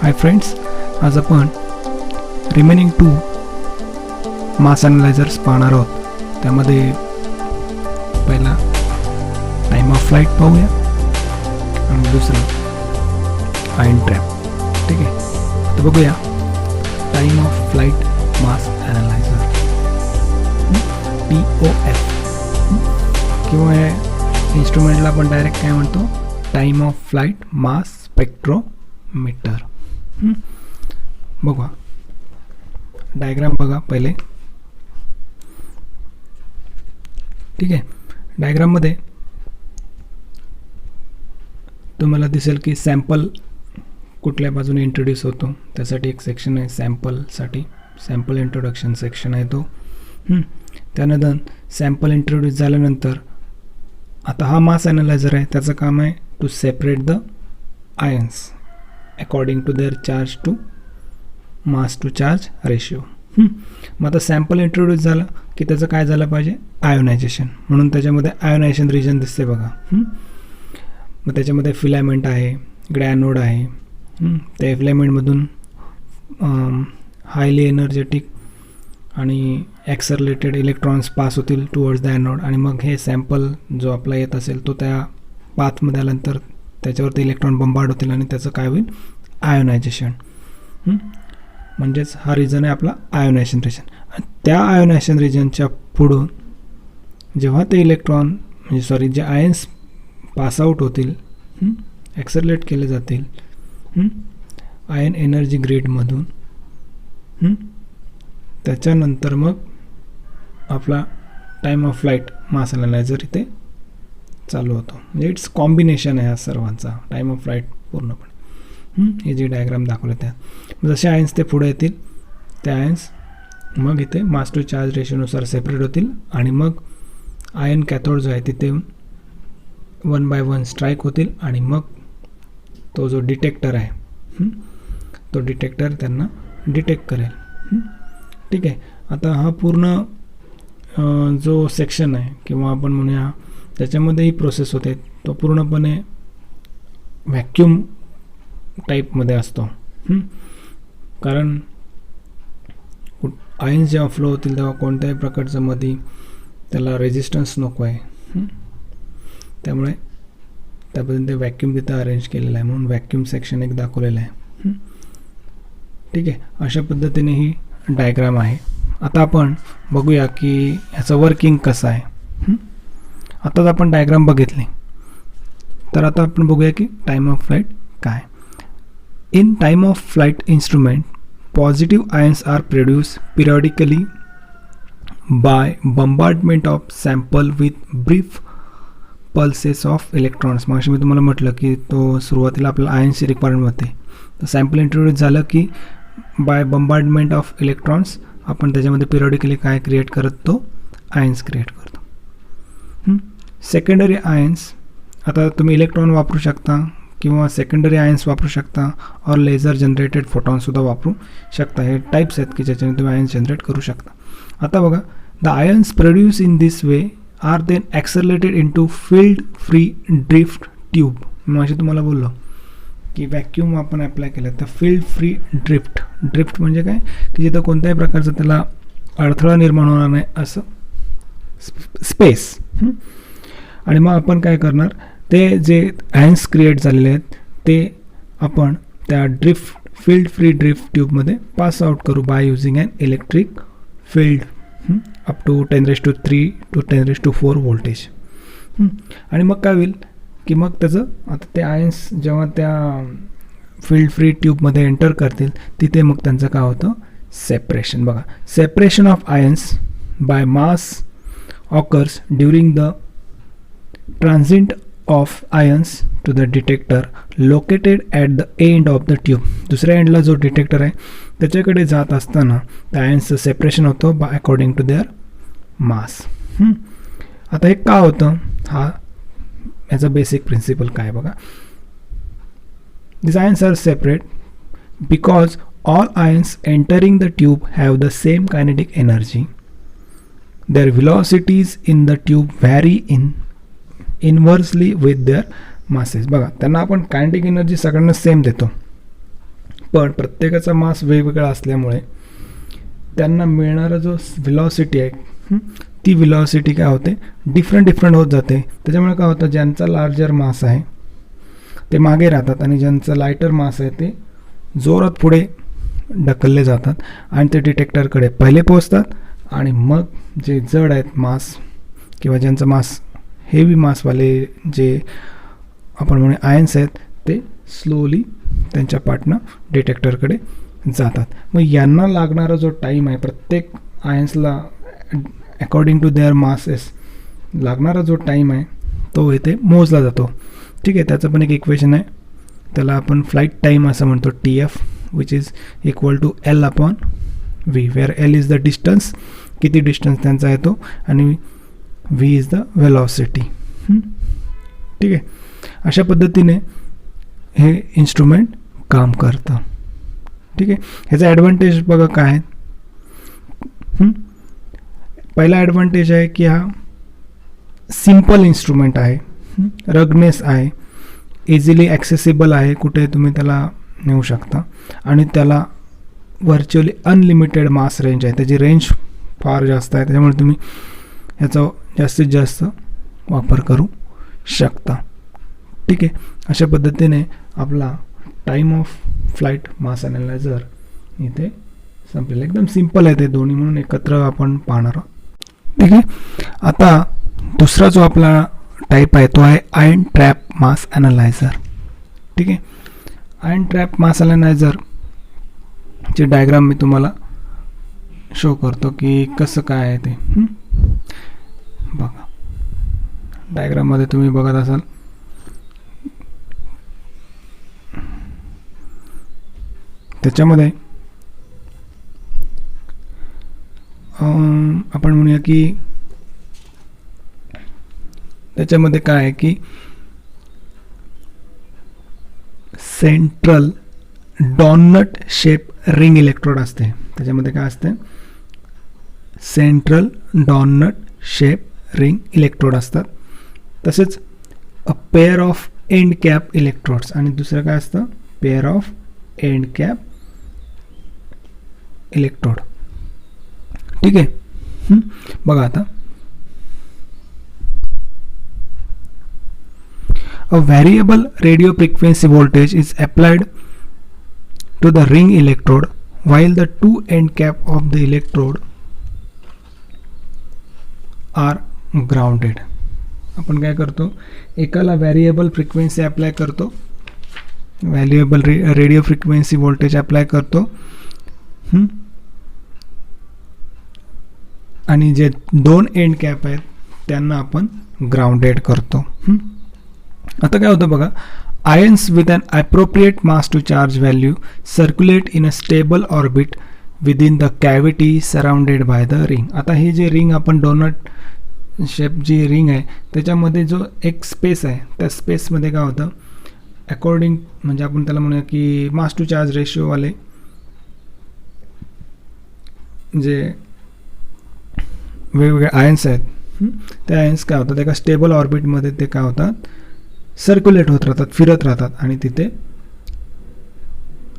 Hi friends, आज आपण remaining 2 मास ॲनालायझर्स पाहणार आहोत. त्यामध्ये पहिला टाइम ऑफ फ्लाइट पाहूया आणि दुसरं आयन ट्रॅप. ठीक आहे, तर बघूया time of flight mass analyser POF किंवा या इन्स्ट्रुमेंटला आपण डायरेक्ट काय म्हणतो, time of flight mass spectrometer. बघा डायग्राम बघा पहिले. ठीक आहे, डायग्राममध्ये तुम्हाला दिसेल की सॅम्पल कुठल्या बाजूने इंट्रोड्यूस होतो, त्यासाठी एक सेक्शन आहे सॅम्पलसाठी, सॅम्पल इंट्रोडक्शन सेक्शन आहे तो. त्यानंतर सॅम्पल इंट्रोड्यूस झाल्यानंतर आता हा मास ॲनालायझर आहे, त्याचं काम आहे to separate the ions according to their charge to mass to charge ratio. मग आता सॅम्पल इंट्रोड्यूस झालं की त्याचं काय झालं पाहिजे, आयोनायझेशन. म्हणून त्याच्यामध्ये आयोनायझेशन रिजन दिसते बघा. मग त्याच्यामध्ये फिलामेंट आहे, ग्रॅनोड आहे. त्या फिलामेंटमधून हायली एनर्जेटिक आणि ॲक्सरलेटेड इलेक्ट्रॉन्स पास होतील टुवर्ड्स द ॲनोड, आणि मग हे सॅम्पल जो आपला येत असेल तो त्या पाथमध्ये आल्यानंतर त्याच्यावरती इलेक्ट्रॉन बंबार्ड होतील आणि त्याचं काय होईल, आयोनायझेशन. म्हणजेच हा रिजन आहे आपला आयोनायझेशन रिजन. आणि त्या आयोनायझेशन रिजनच्या पुढून जेव्हा ते इलेक्ट्रॉन म्हणजे सॉरी जे आयन्स पासआउट होतील, ॲक्सरलेट केले जातील आयन एनर्जी ग्रेडमधून, त्याच्यानंतर मग आपला time of flight mass analyser इथे चालू होतो. म्हणजे इट्स कॉम्बिनेशन आहे ह्या सर्वांचा टाइम ऑफ फ्लाइट पूर्णपणे. हे जे डायग्राम दाखवले त्यात जसे आयन्स ते पुढे येतील, त्या आयन्स मग इथे मास टू चार्ज रेशोनुसार सेपरेट होतील आणि मग आयन कॅथोड जो आहे तिथे 1 by 1 स्ट्राईक होतील आणि मग तो जो डिटेक्टर आहे तो डिटेक्टर त्यांना डिटेक्ट करेल. ठीक आहे, आता हा पूर्ण जो सेक्शन आहे किंवा आपण म्हणूया त्याच्यामध्ये ही प्रोसेस होते, तो पूर्णपणे व्हॅक्यूम टाईपमध्ये असतो. कारण आयन्स जेव्हा फ्लो होतील तेव्हा कोणत्याही प्रकारचं मध्ये त्याला रेजिस्टन्स नको आहे, त्यामुळे त्याबद्दल ते व्हॅक्यूम तिथं अरेंज केलेलं आहे, म्हणून व्हॅक्यूम सेक्शन एक दाखवलेलं आहे. ठीक आहे, अशा पद्धतीने ही डायग्राम आहे. आता आपण बघूया की ह्याचं वर्किंग कसं आहे. आताच आपण डायग्राम बघितली, तर आता आपण बघूया की टाइम ऑफ फ्लाइट काय. In time of flight instrument positive ions are produce periodically by bombardment of sample with brief pulses of electrons. मग मी तुम्हाला म्हटलं की तो सुरुवातीला आपल्याला आयन्सची रिक्वायरमेंट होते, तर सॅम्पल इंट्रोड्यूस झालं की बाय बंबार्डमेंट ऑफ इलेक्ट्रॉन्स आपण त्याच्यामध्ये पिरियडिकली काय क्रिएट करतो, आयन्स क्रिएट करतो. सेकंडरी आयन्स, आता तुम्ही इलेक्ट्रॉन वापरू शकता किंवा सेकंडरी आयन्स वापरू शकता और लेझर जनरेटेड फोटॉनसुद्धा वापरू शकता. हे टाईप्स आहेत की ज्याच्याने तुम्ही आयन्स जनरेट करू शकता. आता बघा, the ions produce in this way are then accelerated into field free drift tube. मी असे तुम्हाला बोललो की व्हॅक्यूम आपण अप्लाय केलं तर फील्ड फ्री ड्रिफ्ट म्हणजे काय, की जिथं कोणत्याही प्रकारचं त्याला अडथळा निर्माण होणार नाही असं स्पेस. आणि मग आपण काय करणार, ते जे आयन्स क्रिएट झालेले आहेत ते आपण त्या फील्ड फ्री ड्रिफ्ट ट्यूबमध्ये पास आउट करू by using an electric field up to 10⁻³ to 10⁻⁴ voltage. आणि मग काय होईल की मग त्याचं आता ते आयन्स जेव्हा त्या फील्ड फ्री ट्यूबमध्ये एंटर करतील तिथे मग त्यांचं काय होतं, सेपरेशन. बघा, separation of ions by mass occurs during the transit of ions to the detector located at the end of the tube. दुसऱ्या एंडला जो डिटेक्टर आहे त्याच्याकडे जात असताना त्या आयन्सचं सेपरेशन होतं by according to their mass. आता हे का होतं, हा याचा बेसिक प्रिन्सिपल काय बघा. This ions are separate because all ions entering the tube have the same kinetic energy. Their velocities in the tube vary inversely with their masses. बघा, त्यांना आपण कायनेटिक एनर्जी सगळ्यांना सेम देतो, पण प्रत्येकाचा मास वेगवेगळा असल्यामुळे त्यांना मिळणारा जो व्हेलॉसिटी आहे ती व्हेलॉसिटी काय होते, डिफरंट होत जाते. त्याच्यामुळे काय होतं, ज्यांचा लार्जर मास आहे ते मागे राहतात आणि ज्यांचं लायटर मास आहे ते जोरात पुढे ढकलले जातात आणि ते डिटेक्टरकडे पहिले पोहोचतात आणि मग जे जड आहेत मास किंवा ज्यांचं मास हेवी मासवाले जे आपण म्हणून आयन्स आहेत ते स्लोली त्यांच्या पार्टनं डिटेक्टरकडे जातात. मग यांना लागणारा जो टाईम आहे प्रत्येक आयन्सला अकॉर्डिंग टू देअर मासेस लागणारा जो टाईम आहे तो इथे मोजला जातो. ठीक आहे, त्याचं पण एक इक्वेशन आहे, त्याला आपण फ्लाईट टाईम असं म्हणतो TF, which is equal to L/V, where L is the distance, किती डिस्टन्स त्यांचा येतो, आणि V इज द वेलॉसिटी. ठीक आहे, अशा पद्धतीने हे इन्स्ट्रुमेंट काम करतं. ठीक आहे, ह्याचा ॲडव्हान्टेज बघा काय आहे. पहिला ॲडव्हान्टेज आहे की हा सिम्पल इन्स्ट्रुमेंट आहे, रगनेस आहे, इझिली ॲक्सेसिबल आहे, कुठे तुम्ही त्याला नेऊ शकता आणि त्याला व्हर्च्युअली अनलिमिटेड मास रेंज आहे, त्याची रेंज फार जास्त आहे, त्याच्यामुळे तुम्ही ह्याचा जास्तीत जास्त वापर करू शकता. ठीक आहे, अशा पद्धतीने आपला time of flight mass analyser इथे संपलेलं. एकदम सिम्पल आहे ते दोन्ही, म्हणून एकत्र आपण पाहणार आहोत. ठीक आहे, आता दुसरा जो आपला टाईप आहे तो आहे आयन ट्रॅप मास ॲनालायझर. ठीक आहे, आयन ट्रॅप मास ॲनालायझर चे डायग्राम मी तुम्हाला शो करतो की कसं काय आहे ते. बघा, डायग्राममध्ये तुम्ही बघत असाल त्याच्यामध्ये आपण म्हणूया की त्याच्यामध्ये काय आहे की central doughnut shape ring electrode असते. त्याच्यामध्ये काय असते, central doughnut shape ring electrode असतात. तसेच a pair of end cap electrodes, आणि दुसरं काय असतं, pair of end cap electrode. ठीक आहे, बघा आता a variable radio frequency voltage is applied to the ring electrode while the two end cap of the electrode are grounded. आपण काय करतो, एकाला व्हेरिएबल फ्रिक्वेन्सी अप्लाय करतो, variable radio frequency voltage apply करतो, आणि जे दोन एंड कॅप आहेत त्यांना आपण ग्राउंडेड करतो. आता काय होतं बघा, ions with an appropriate mass to charge value circulate in a stable orbit within the cavity surrounded by the ring. आता हे जे रिंग आपण डोनट शेप जी रिंग आहे त्याच्यामध्ये जो एक स्पेस आहे त्या स्पेसमध्ये काय होतं, अकॉर्डिंग म्हणजे आपण त्याला म्हणूया की मास टू चार्ज रेशिओवाले जे वेगवेगळे आयन्स आहेत त्या आयन्स काय होतात, एका स्टेबल ऑर्बिटमध्ये ते काय होतात, सर्क्युलेट होत राहतात, फिरत राहतात आणि तिथे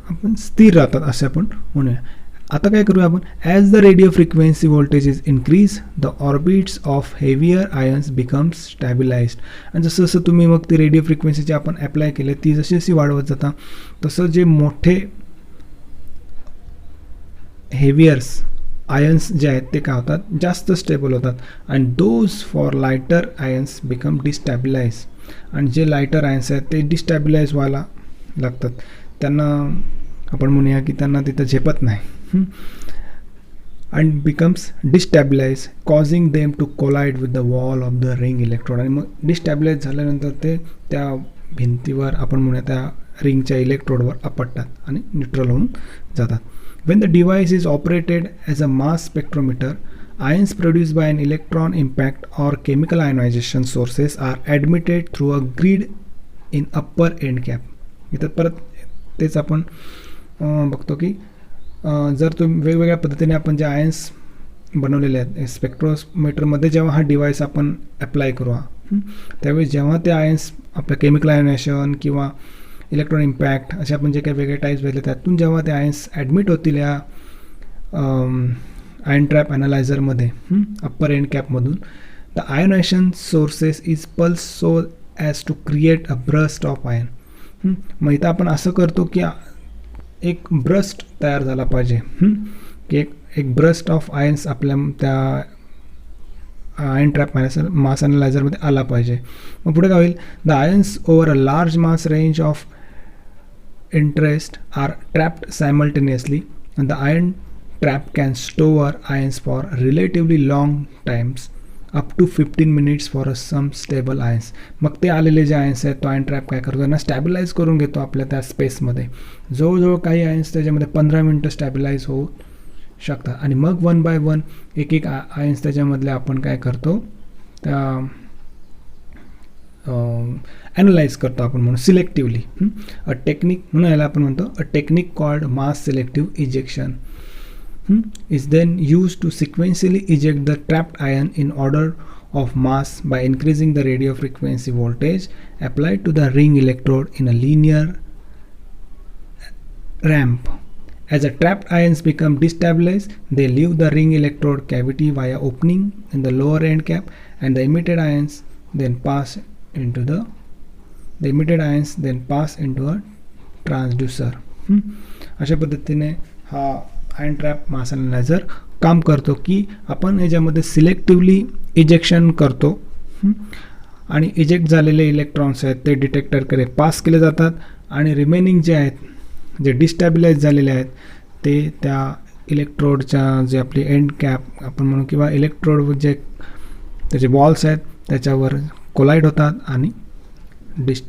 आपण स्थिर राहतात असे आपण म्हणूया. आता काय करूया आपण, as the radio frequency voltage is increase the orbits of heavier ions becomes stabilized. आणि जसं जसं तुम्ही मग ती रेडिओ फ्रिक्वेन्सी आपण अप्लाय केले ती जशी जशी वाढवत जाता तसं जे मोठे हेवियर्स आयन्स जे आहेत ते काय होतात, जास्त स्टेबल होतात, आणि those for lighter ions become destabilize. आणि जे लायटर आयन्स आहेत ते डिस्टॅबिलाइज व्हायला लागतात, त्यांना आपण म्हणूया की त्यांना तिथं झेपत नाही, and becomes destabilize causing them to collide with the wall of the ring electrode. आणि मग डिस्टॅबिलाइज झाल्यानंतर ते त्या भिंतीवर आपण म्हणूया त्या रिंगच्या इलेक्ट्रोडवर आपटतात आणि न्यूट्रल होऊन जातात. When the device is operated as a mass spectrometer, ions produced by an electron impact or chemical ionization sources are admitted through a grid in upper end cap. इथं परत तेच आपण बघतो की जर तुम्ही वेगवेगळ्या पद्धतीने आपण जे आयन्स बनवलेले आहेत स्पेक्ट्रोमीटरमध्ये जेव्हा हा डिव्हाइस आपण अप्लाय करू त्यावेळी जेव्हा ते आयन्स आपल्या केमिकल आयोनायझेशन किंवा इलेक्ट्रॉन इम्पॅक्ट असे आपण जे काही वेगळे टाईप्स बघितले त्यातून जेव्हा ते आयन्स ॲडमिट होतील या आयन ट्रॅप ॲनालायझरमध्ये अप्पर एंड कॅपमधून, the ionization sources is pulse so as to create a burst of ion. मग इथं आपण असं करतो की एक ब्रस्ट तयार झाला पाहिजे, की एक ब्रस्ट ऑफ आयन्स आपल्या त्या आयन ट्रॅप मास ॲनालायझरमध्ये आला पाहिजे. मग पुढे काय होईल, the ions over a large mass range of interest are trapped simultaneously and the ion trap can store ions for relatively long times up to 15 minutes for some stable ions. मग ते आलेले जे आयन्स आहेत तो ion trap काय करतो, त्यांना स्टॅबिलाईज करून घेतो आपल्या त्या स्पेसमध्ये. जवळजवळ काही आयन्स त्याच्यामध्ये 15 मिनटं स्टॅबिलाईज होऊ शकतात आणि मग 1 by 1 एक आयन्स त्याच्यामधले आपण काय करतो, त्या ॲनालाइज करतो आपण म्हणून सिलेक्टिव्हली. अ टेक्निक म्हणून याला आपण म्हणतो a technique called mass selective ejection is then used to sequentially eject the trapped ion in order of mass by increasing the radio frequency voltage applied to the ring electrode in a linear ramp. As the trapped ions become destabilized, they leave the ring electrode cavity via opening in the lower end cap, and the emitted ions then pass into a transducer. अशा पद्धतीने हा ion trap मास analyser काम करतो की आपण याच्यामध्ये selectively ejection करतो आणि इजेक्ट झालेले इलेक्ट्रॉन्स आहेत ते डिटेक्टरकडे पास केले जातात आणि रिमेनिंग जे आहेत जे डिस्टॅबिलाइज झालेले आहेत ते त्या इलेक्ट्रोडच्या जे आपली एंड कॅप आपण म्हणू किंवा इलेक्ट्रोड जे त्याचे बॉल्स आहेत त्याच्यावर कोलाईड होतात आणि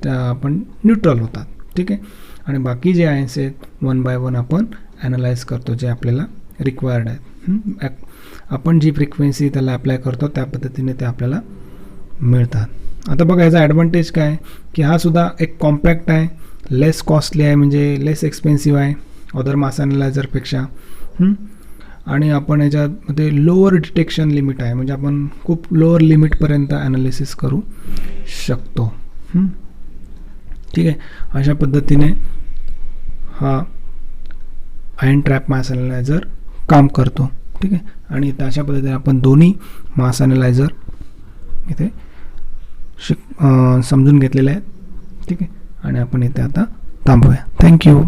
आपण न्यूट्रल होतात. ठीक आहे. आणि बाकी जे आयन्स आहेत 1 by 1 आपण ॲनालाइज करतो जे आपल्याला रिक्वायर्ड आहेत. आपण जी फ्रिक्वेन्सी त्याला अप्लाय करतो त्या पद्धतीने ते आपल्याला मिळतात. आता बघा याचा ॲडव्हान्टेज काय की हा सुद्धा एक कॉम्पॅक्ट आहे, लेस कॉस्टली आहे, म्हणजे लेस एक्सपेन्सिव्ह आहे अदर मास ॲनालायझरपेक्षा. आणि आपण याच्यामध्ये लोअर डिटेक्शन लिमिट आहे, म्हणजे आपण खूप लोअर लिमिटपर्यंत ॲनालिसिस करू शकतो. ठीक आहे. अशा पद्धतीने हा आयन ट्रॅप मास ॲनालायझर काम करतो. ठीक आहे. आणि अशा पद्धतीने आपण दोन्ही मास ॲनालायझर इथे समजून घेतलेले आहेत. ठीक आहे. आणि आपण इथे आता थांबूया. थँक्यू.